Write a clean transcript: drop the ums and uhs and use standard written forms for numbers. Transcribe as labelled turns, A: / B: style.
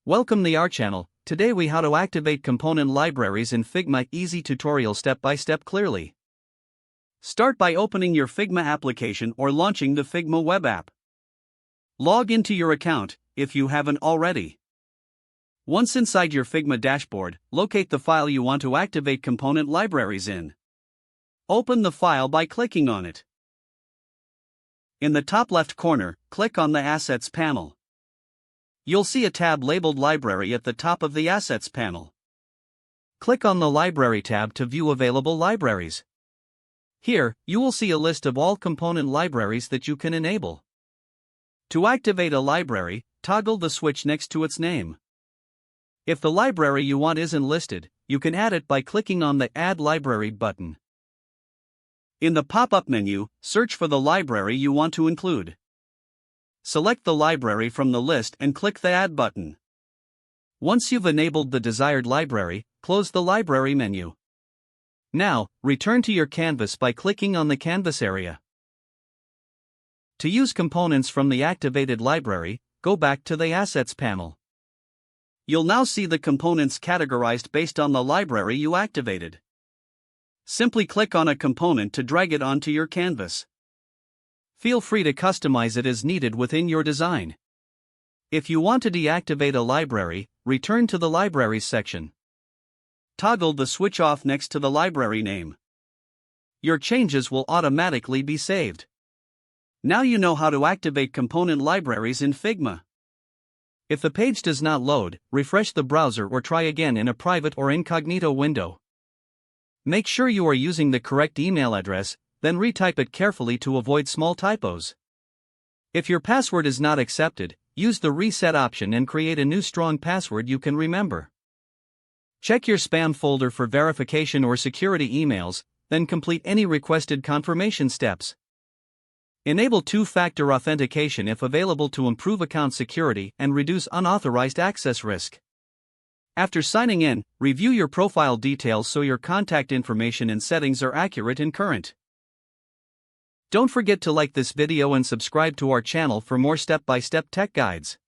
A: Welcome to our channel. Today we how to activate component libraries in Figma. Easy tutorial step by step clearly. Start by opening your Figma application or launching the Figma web app. Log into your account if you haven't already. Once inside your Figma dashboard, locate the file you want to activate component libraries in. Open the file by clicking on it. In the top left corner, click on the Assets panel. You'll see a tab labeled Library at the top of the Assets panel. Click on the Library tab to view available libraries. Here, you will see a list of all component libraries that you can enable. To activate a library, toggle the switch next to its name. If the library you want isn't listed, you can add it by clicking on the Add Library button. In the pop-up menu, search for the library you want to include. Select the library from the list and click the Add button. Once you've enabled the desired library, close the library menu. Now, return to your canvas by clicking on the canvas area. To use components from the activated library, go back to the Assets panel. You'll now see the components categorized based on the library you activated. Simply click on a component to drag it onto your canvas. Feel free to customize it as needed within your design. If you want to deactivate a library, return to the Libraries section. Toggle the switch off next to the library name. Your changes will automatically be saved. Now you know how to activate component libraries in Figma. If the page does not load, refresh the browser or try again in a private or incognito window. Make sure you are using the correct email address, then retype it carefully to avoid small typos. If your password is not accepted, use the reset option and create a new strong password you can remember. Check your spam folder for verification or security emails, then complete any requested confirmation steps. Enable two-factor authentication if available to improve account security and reduce unauthorized access risk. After signing in, review your profile details so your contact information and settings are accurate and current. Don't forget to like this video and subscribe to our channel for more step-by-step tech guides.